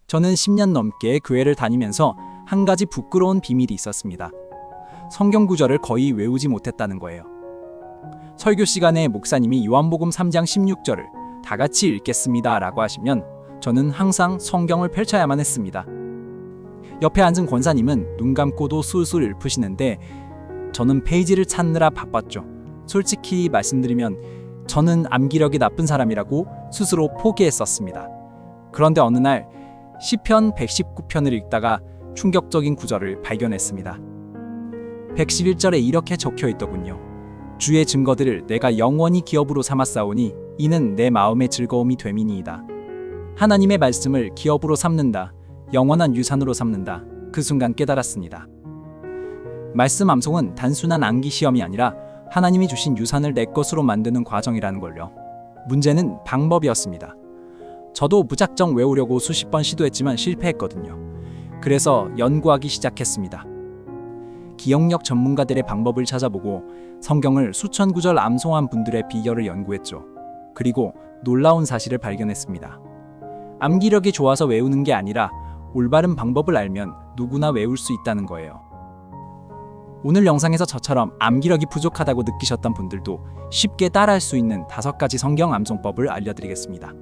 저는 10년 넘게 교회를 다니면서 한 가지 부끄러운 비밀이 있었습니다. 성경 구절을 거의 외우지 못했다는 거예요. 설교 시간에 목사님이 요한복음 3장 16절을 다 같이 읽겠습니다 라고 하시면 저는 항상 성경을 펼쳐야만 했습니다. 옆에 앉은 권사님은 눈 감고도 술술 읊으시는데 저는 페이지를 찾느라 바빴죠. 솔직히 말씀드리면 저는 암기력이 나쁜 사람이라고 스스로 포기했었습니다. 그런데 어느 날 시편 119편을 읽다가 충격적인 구절을 발견했습니다. 111절에 이렇게 적혀 있더군요. 주의 증거들을 내가 영원히 기업으로 삼았사오니 이는 내 마음의 즐거움이 됨이니이다. 하나님의 말씀을 기업으로 삼는다. 영원한 유산으로 삼는다. 그 순간 깨달았습니다. 말씀 암송은 단순한 암기 시험이 아니라 하나님이 주신 유산을 내 것으로 만드는 과정이라는 걸요. 문제는 방법이었습니다. 저도 무작정 외우려고 수십 번 시도했지만 실패했거든요. 그래서 연구하기 시작했습니다. 기억력 전문가들의 방법을 찾아보고 성경을 수천 구절 암송한 분들의 비결을 연구했죠. 그리고 놀라운 사실을 발견했습니다. 암기력이 좋아서 외우는 게 아니라 올바른 방법을 알면 누구나 외울 수 있다는 거예요. 오늘 영상에서 저처럼 암기력이 부족하다고 느끼셨던 분들도 쉽게 따라할 수 있는 5가지 성경 암송법을 알려드리겠습니다.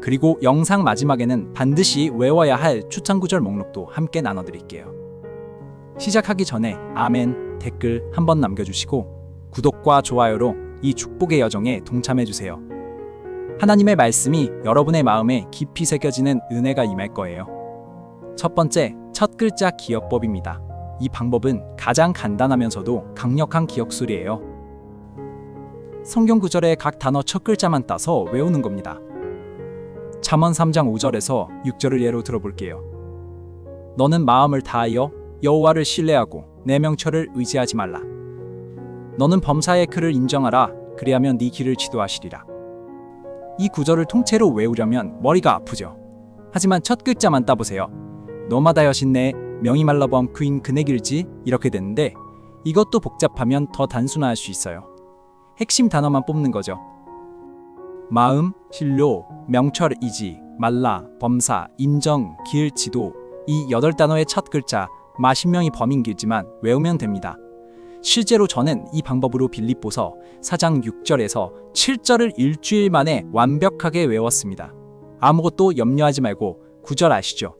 그리고 영상 마지막에는 반드시 외워야 할 추천 구절 목록도 함께 나눠드릴게요. 시작하기 전에 아멘 댓글 한번 남겨주시고 구독과 좋아요로 이 축복의 여정에 동참해주세요. 하나님의 말씀이 여러분의 마음에 깊이 새겨지는 은혜가 임할 거예요. 첫 번째, 첫 글자 기억법입니다. 이 방법은 가장 간단하면서도 강력한 기억술이에요. 성경 구절의 각 단어 첫 글자만 따서 외우는 겁니다. 잠언 3장 5절에서 6절을 예로 들어볼게요. 너는 마음을 다하여 여호와를 신뢰하고 내 명철을 의지하지 말라. 너는 범사의 그를 인정하라. 그리하면 네 길을 지도하시리라. 이 구절을 통째로 외우려면 머리가 아프죠. 하지만 첫 글자만 따보세요. 너마다 여신내 명이 말라범 그인 그네 길지 이렇게 되는데 이것도 복잡하면 더 단순화할 수 있어요. 핵심 단어만 뽑는 거죠. 마음, 신료, 명철, 의지, 말라, 범사, 인정, 길, 지도 이 8단어의 첫 글자 마신명이 범인 길지만 외우면 됩니다. 실제로 저는 이 방법으로 빌립보서 4장 6절에서 7절을 일주일 만에 완벽하게 외웠습니다. 아무것도 염려하지 말고 구절 아시죠?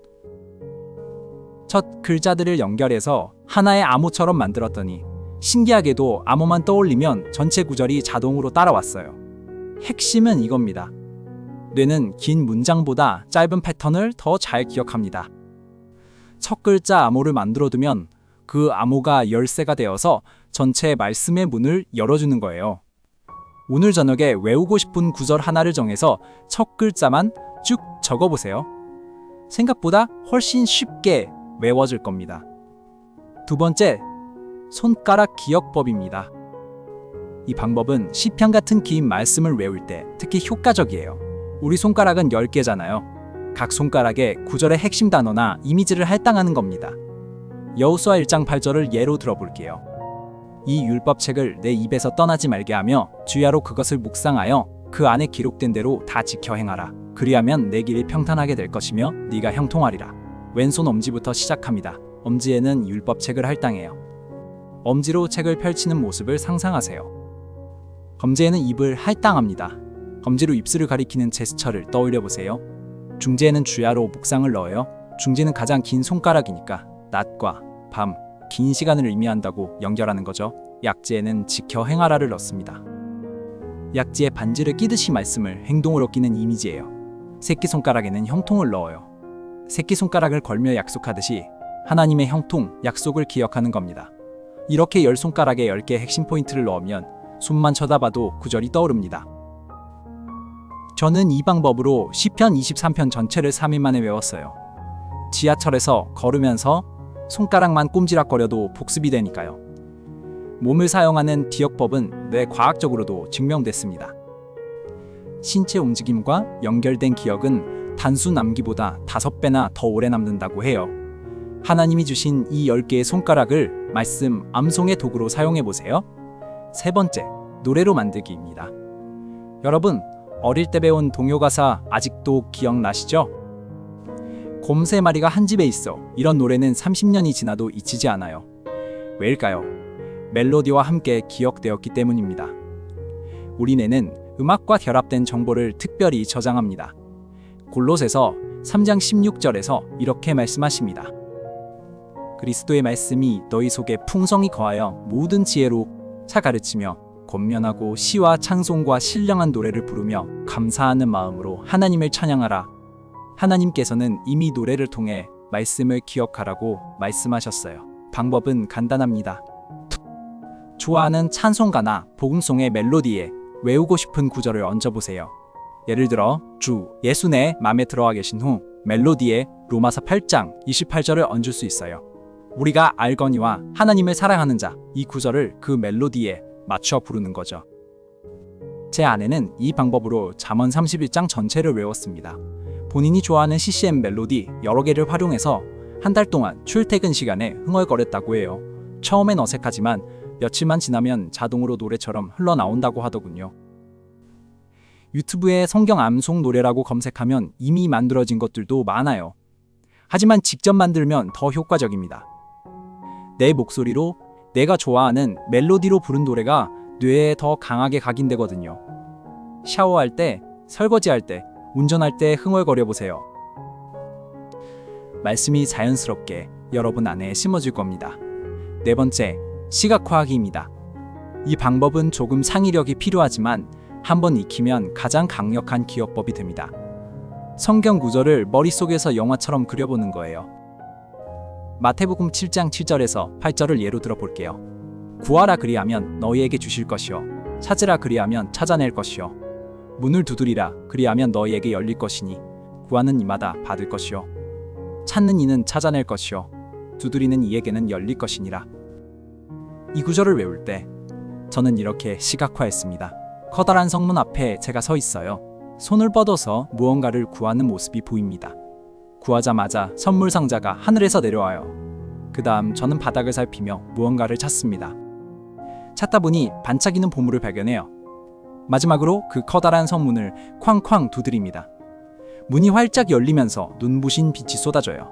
첫 글자들을 연결해서 하나의 암호처럼 만들었더니 신기하게도 암호만 떠올리면 전체 구절이 자동으로 따라왔어요. 핵심은 이겁니다. 뇌는 긴 문장보다 짧은 패턴을 더 잘 기억합니다. 첫 글자 암호를 만들어두면 그 암호가 열쇠가 되어서 전체 말씀의 문을 열어주는 거예요. 오늘 저녁에 외우고 싶은 구절 하나를 정해서 첫 글자만 쭉 적어보세요. 생각보다 훨씬 쉽게 외워질 겁니다. 두 번째, 손가락 기억법입니다. 이 방법은 시편 같은 긴 말씀을 외울 때 특히 효과적이에요. 우리 손가락은 10개잖아요. 각 손가락에 구절의 핵심 단어나 이미지를 할당하는 겁니다. 여호수아 1장 8절을 예로 들어볼게요. 이 율법책을 내 입에서 떠나지 말게 하며 주야로 그것을 묵상하여 그 안에 기록된 대로 다 지켜 행하라. 그리하면 내 길이 평탄하게 될 것이며 네가 형통하리라. 왼손 엄지부터 시작합니다. 엄지에는 율법책을 할당해요. 엄지로 책을 펼치는 모습을 상상하세요. 검지에는 입을 할당합니다. 검지로 입술을 가리키는 제스처를 떠올려보세요. 중지에는 주야로 묵상을 넣어요. 중지는 가장 긴 손가락이니까 낮과 밤, 긴 시간을 의미한다고 연결하는 거죠. 약지에는 지켜 행하라를 넣습니다. 약지에 반지를 끼듯이 말씀을 행동으로 끼는 이미지예요. 새끼손가락에는 형통을 넣어요. 새끼손가락을 걸며 약속하듯이 하나님의 형통, 약속을 기억하는 겁니다. 이렇게 10손가락에 10개의 핵심 포인트를 넣으면 손만 쳐다봐도 구절이 떠오릅니다. 저는 이 방법으로 시편 23편 전체를 3일 만에 외웠어요. 지하철에서 걸으면서 손가락만 꼼지락거려도 복습이 되니까요. 몸을 사용하는 기억법은 뇌과학적으로도 증명됐습니다. 신체 움직임과 연결된 기억은 단순 암기보다 5배나 더 오래 남는다고 해요. 하나님이 주신 이 10개의 손가락을 말씀, 암송의 도구로 사용해보세요. 세 번째, 노래로 만들기입니다. 여러분, 어릴 때 배운 동요 가사 아직도 기억나시죠? 곰 3마리가 한 집에 있어. 이런 노래는 30년이 지나도 잊히지 않아요. 왜일까요? 멜로디와 함께 기억되었기 때문입니다. 우리 뇌는 음악과 결합된 정보를 특별히 저장합니다. 골로새서 3장 16절에서 이렇게 말씀하십니다. 그리스도의 말씀이 너희 속에 풍성히 거하여 모든 지혜로 차 가르치며 권면하고 시와 찬송과 신령한 노래를 부르며 감사하는 마음으로 하나님을 찬양하라. 하나님께서는 이미 노래를 통해 말씀을 기억하라고 말씀하셨어요. 방법은 간단합니다. 좋아하는 찬송가나 복음송의 멜로디에 외우고 싶은 구절을 얹어보세요. 예를 들어 주 예수 내 마음에 들어와 계신 후 멜로디에 로마서 8장 28절을 얹을 수 있어요. 우리가 알거니와 하나님을 사랑하는 자, 이 구절을 그 멜로디에 맞춰 부르는 거죠. 제 아내는 이 방법으로 잠언 31장 전체를 외웠습니다. 본인이 좋아하는 CCM 멜로디 여러 개를 활용해서 한 달 동안 출퇴근 시간에 흥얼거렸다고 해요. 처음엔 어색하지만 며칠만 지나면 자동으로 노래처럼 흘러나온다고 하더군요. 유튜브에 성경 암송 노래라고 검색하면 이미 만들어진 것들도 많아요. 하지만 직접 만들면 더 효과적입니다. 내 목소리로 내가 좋아하는 멜로디로 부른 노래가 뇌에 더 강하게 각인되거든요. 샤워할 때, 설거지할 때, 운전할 때 흥얼거려 보세요. 말씀이 자연스럽게 여러분 안에 심어질 겁니다. 4번째, 시각화하기입니다. 이 방법은 조금 창의력이 필요하지만 한번 익히면 가장 강력한 기억법이 됩니다. 성경 구절을 머릿속에서 영화처럼 그려보는 거예요. 마태복음 7장 7절에서 8절을 예로 들어볼게요. 구하라 그리하면 너희에게 주실 것이요 찾으라 그리하면 찾아낼 것이요 문을 두드리라 그리하면 너희에게 열릴 것이니 구하는 이마다 받을 것이요 찾는 이는 찾아낼 것이요 두드리는 이에게는 열릴 것이니라. 이 구절을 외울 때 저는 이렇게 시각화했습니다. 커다란 성문 앞에 제가 서 있어요. 손을 뻗어서 무언가를 구하는 모습이 보입니다. 구하자마자 선물 상자가 하늘에서 내려와요. 그 다음 저는 바닥을 살피며 무언가를 찾습니다. 찾다 보니 반짝이는 보물을 발견해요. 마지막으로 그 커다란 선문을 쾅쾅 두드립니다. 문이 활짝 열리면서 눈부신 빛이 쏟아져요.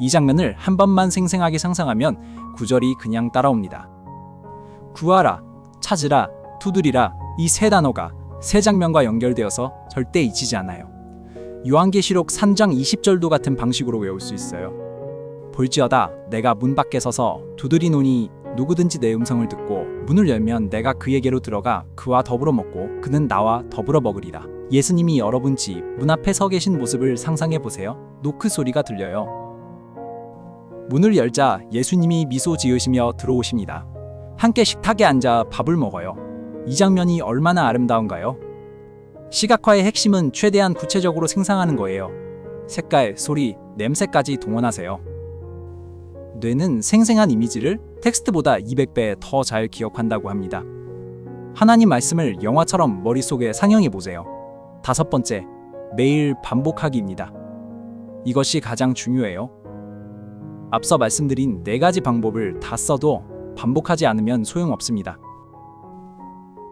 이 장면을 한 번만 생생하게 상상하면 구절이 그냥 따라옵니다. 구하라, 찾으라, 두드리라 이 세 단어가 세 장면과 연결되어서 절대 잊히지 않아요. 요한계시록 3장 20절도 같은 방식으로 외울 수 있어요. 볼지어다 내가 문 밖에 서서 두드리노니 누구든지 내 음성을 듣고 문을 열면 내가 그에게로 들어가 그와 더불어 먹고 그는 나와 더불어 먹으리라. 예수님이 여러분 집 문 앞에 서 계신 모습을 상상해 보세요. 노크 소리가 들려요. 문을 열자 예수님이 미소 지으시며 들어오십니다. 함께 식탁에 앉아 밥을 먹어요. 이 장면이 얼마나 아름다운가요? 시각화의 핵심은 최대한 구체적으로 생상하는 거예요. 색깔, 소리, 냄새까지 동원하세요. 뇌는 생생한 이미지를 텍스트보다 200배 더 잘 기억한다고 합니다. 하나님 말씀을 영화처럼 머릿속에 상영해 보세요. 5번째, 매일 반복하기입니다. 이것이 가장 중요해요. 앞서 말씀드린 4가지 방법을 다 써도 반복하지 않으면 소용없습니다.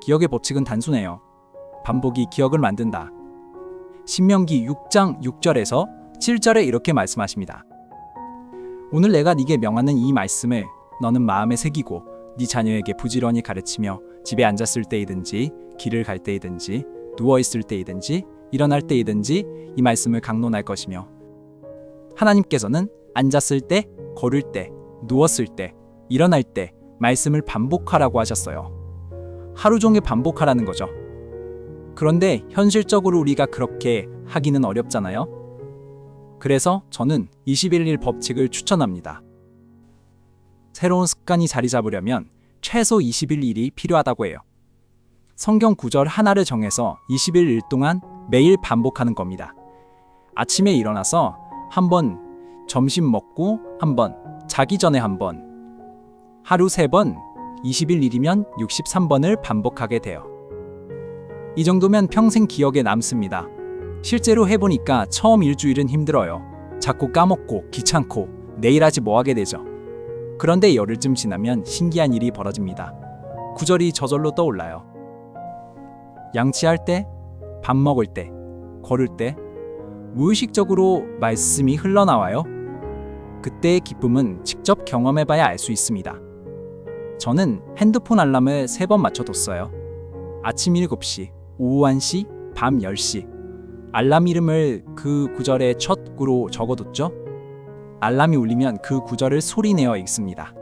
기억의 법칙은 단순해요. 반복이 기억을 만든다. 신명기 6장 6절에서 7절에 이렇게 말씀하십니다. 오늘 내가 네게 명하는 이 말씀을 너는 마음에 새기고 네 자녀에게 부지런히 가르치며 집에 앉았을 때이든지 길을 갈 때이든지 누워있을 때이든지 일어날 때이든지 이 말씀을 강론할 것이며 하나님께서는 앉았을 때, 걸을 때, 누웠을 때, 일어날 때 말씀을 반복하라고 하셨어요. 하루 종일 반복하라는 거죠. 그런데 현실적으로 우리가 그렇게 하기는 어렵잖아요. 그래서 저는 21일 법칙을 추천합니다. 새로운 습관이 자리 잡으려면 최소 21일이 필요하다고 해요. 성경 구절 하나를 정해서 21일 동안 매일 반복하는 겁니다. 아침에 일어나서 한 번, 점심 먹고 한 번, 자기 전에 한 번, 하루 3번, 21일이면 63번을 반복하게 돼요. 이 정도면 평생 기억에 남습니다. 실제로 해보니까 처음 일주일은 힘들어요. 자꾸 까먹고 귀찮고 내일 하지 뭐 하게 되죠. 그런데 열흘쯤 지나면 신기한 일이 벌어집니다. 구절이 저절로 떠올라요. 양치할 때, 밥 먹을 때, 걸을 때, 무의식적으로 말씀이 흘러나와요. 그때의 기쁨은 직접 경험해봐야 알 수 있습니다. 저는 핸드폰 알람을 3번 맞춰뒀어요. 아침 7시, 오후 1시, 밤 10시. 알람 이름을 그 구절의 첫 구로 적어뒀죠. 알람이 울리면 그 구절을 소리내어 읽습니다.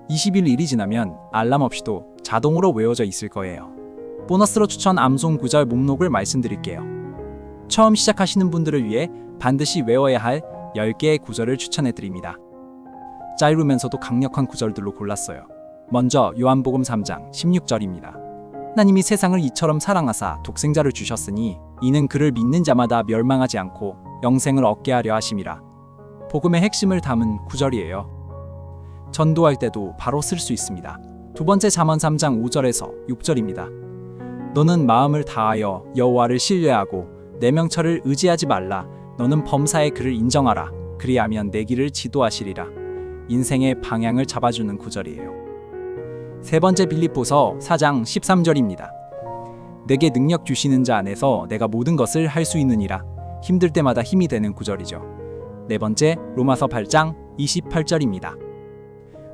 21일이 지나면 알람 없이도 자동으로 외워져 있을 거예요. 보너스로 추천 암송 구절 목록을 말씀드릴게요. 처음 시작하시는 분들을 위해 반드시 외워야 할 10개의 구절을 추천해드립니다. 짧으면서도 강력한 구절들로 골랐어요. 먼저 요한복음 3장 16절입니다. 하나님이 세상을 이처럼 사랑하사 독생자를 주셨으니 이는 그를 믿는 자마다 멸망하지 않고 영생을 얻게 하려 하심이라. 복음의 핵심을 담은 구절이에요. 전도할 때도 바로 쓸 수 있습니다. 두 번째 잠언 3장 5절에서 6절입니다. 너는 마음을 다하여 여호와를 신뢰하고 내 명철을 의지하지 말라. 너는 범사의 그를 인정하라. 그리하면 내 길을 지도하시리라. 인생의 방향을 잡아주는 구절이에요. 세 번째 빌립보서 4장 13절입니다. 내게 능력 주시는 자 안에서 내가 모든 것을 할 수 있느니라. 힘들 때마다 힘이 되는 구절이죠. 네 번째 로마서 8장 28절입니다.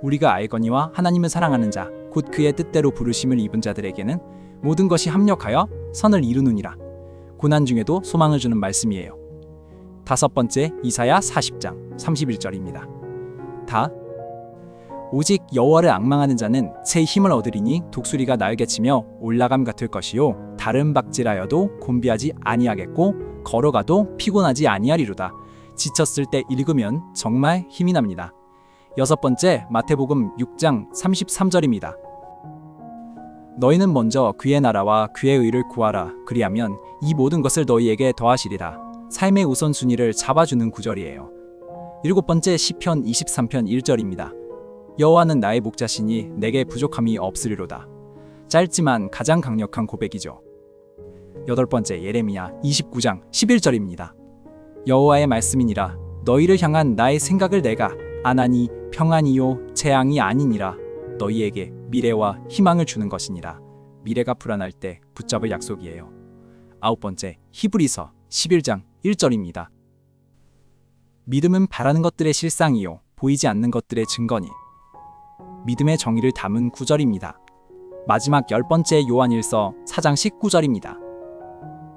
우리가 알거니와 하나님을 사랑하는 자 곧 그의 뜻대로 부르심을 입은 자들에게는 모든 것이 합력하여 선을 이루느니라. 고난 중에도 소망을 주는 말씀이에요. 다섯 번째 이사야 40장 31절입니다. 오직 여호와를 앙망하는 자는 새 힘을 얻으리니 독수리가 날개치며 올라감 같을 것이요 다른 박질하여도 곤비하지 아니하겠고 걸어가도 피곤하지 아니하리로다. 지쳤을 때 읽으면 정말 힘이 납니다. 여섯 번째 마태복음 6장 33절입니다. 너희는 먼저 그의 나라와 그의 의를 구하라. 그리하면 이 모든 것을 너희에게 더하시리라. 삶의 우선순위를 잡아주는 구절이에요. 일곱 번째 시편 23편 1절입니다. 여호와는 나의 목자시니 내게 부족함이 없으리로다. 짧지만 가장 강력한 고백이죠. 여덟 번째 예레미야 29장 11절입니다. 여호와의 말씀이니라. 너희를 향한 나의 생각을 내가 아나니 평안이요 재앙이 아니니라. 너희에게 미래와 희망을 주는 것이니라. 미래가 불안할 때 붙잡을 약속이에요. 아홉 번째 히브리서 11장 1절입니다. 믿음은 바라는 것들의 실상이요 보이지 않는 것들의 증거니. 믿음의 정의를 담은 구절입니다. 마지막 열 번째 요한일서 4장 19절입니다.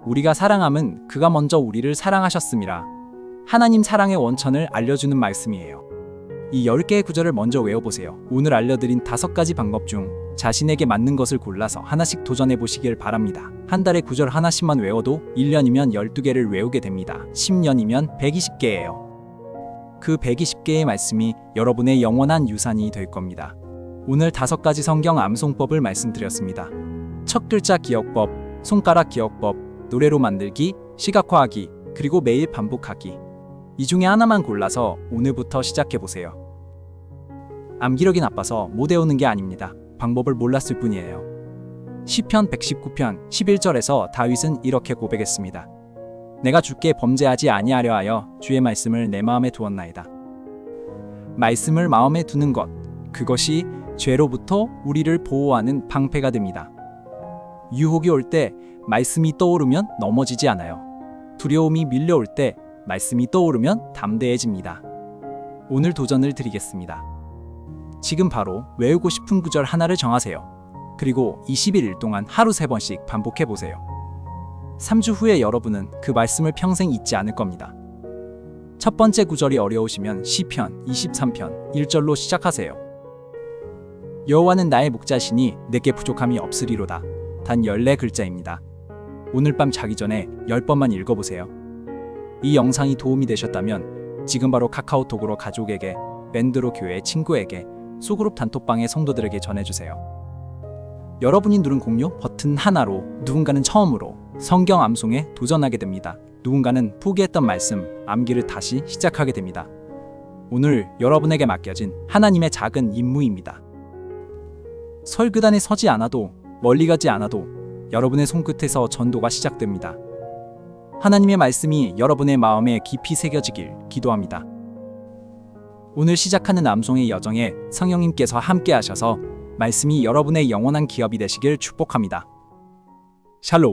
우리가 사랑함은 그가 먼저 우리를 사랑하셨음이라. 하나님 사랑의 원천을 알려주는 말씀이에요. 이 10개의 구절을 먼저 외워보세요. 오늘 알려드린 5가지 방법 중 자신에게 맞는 것을 골라서 하나씩 도전해보시길 바랍니다. 한 달에 구절 하나씩만 외워도 1년이면 12개를 외우게 됩니다. 10년이면 120개예요. 그 120개의 말씀이 여러분의 영원한 유산이 될 겁니다. 오늘 5가지 성경 암송법을 말씀드렸습니다. 첫 글자 기억법, 손가락 기억법, 노래로 만들기, 시각화하기, 그리고 매일 반복하기. 이 중에 하나만 골라서 오늘부터 시작해보세요. 암기력이 나빠서 못 외우는 게 아닙니다. 방법을 몰랐을 뿐이에요. 시편 119편 11절에서 다윗은 이렇게 고백했습니다. 내가 주께 범죄하지 아니하려 하여 주의 말씀을 내 마음에 두었나이다. 말씀을 마음에 두는 것, 그것이 죄로부터 우리를 보호하는 방패가 됩니다. 유혹이 올 때 말씀이 떠오르면 넘어지지 않아요. 두려움이 밀려올 때 말씀이 떠오르면 담대해집니다. 오늘 도전을 드리겠습니다. 지금 바로 외우고 싶은 구절 하나를 정하세요. 그리고 21일 동안 하루 3번씩 반복해보세요. 3주 후에 여러분은 그 말씀을 평생 잊지 않을 겁니다. 첫 번째 구절이 어려우시면 시편 23편 1절로 시작하세요. 여호와는 나의 목자시니 내게 부족함이 없으리로다. 단 14글자입니다. 오늘 밤 자기 전에 10번만 읽어보세요. 이 영상이 도움이 되셨다면 지금 바로 카카오톡으로 가족에게, 밴드로 교회 친구에게, 소그룹 단톡방의 성도들에게 전해주세요. 여러분이 누른 공유 버튼 하나로 누군가는 처음으로 성경 암송에 도전하게 됩니다. 누군가는 포기했던 말씀, 암기를 다시 시작하게 됩니다. 오늘 여러분에게 맡겨진 하나님의 작은 임무입니다. 설교단에 서지 않아도, 멀리 가지 않아도 여러분의 손끝에서 전도가 시작됩니다. 하나님의 말씀이 여러분의 마음에 깊이 새겨지길 기도합니다. 오늘 시작하는 암송의 여정에 성령님께서 함께 하셔서 말씀이 여러분의 영원한 기업이 되시길 축복합니다. 샬롬.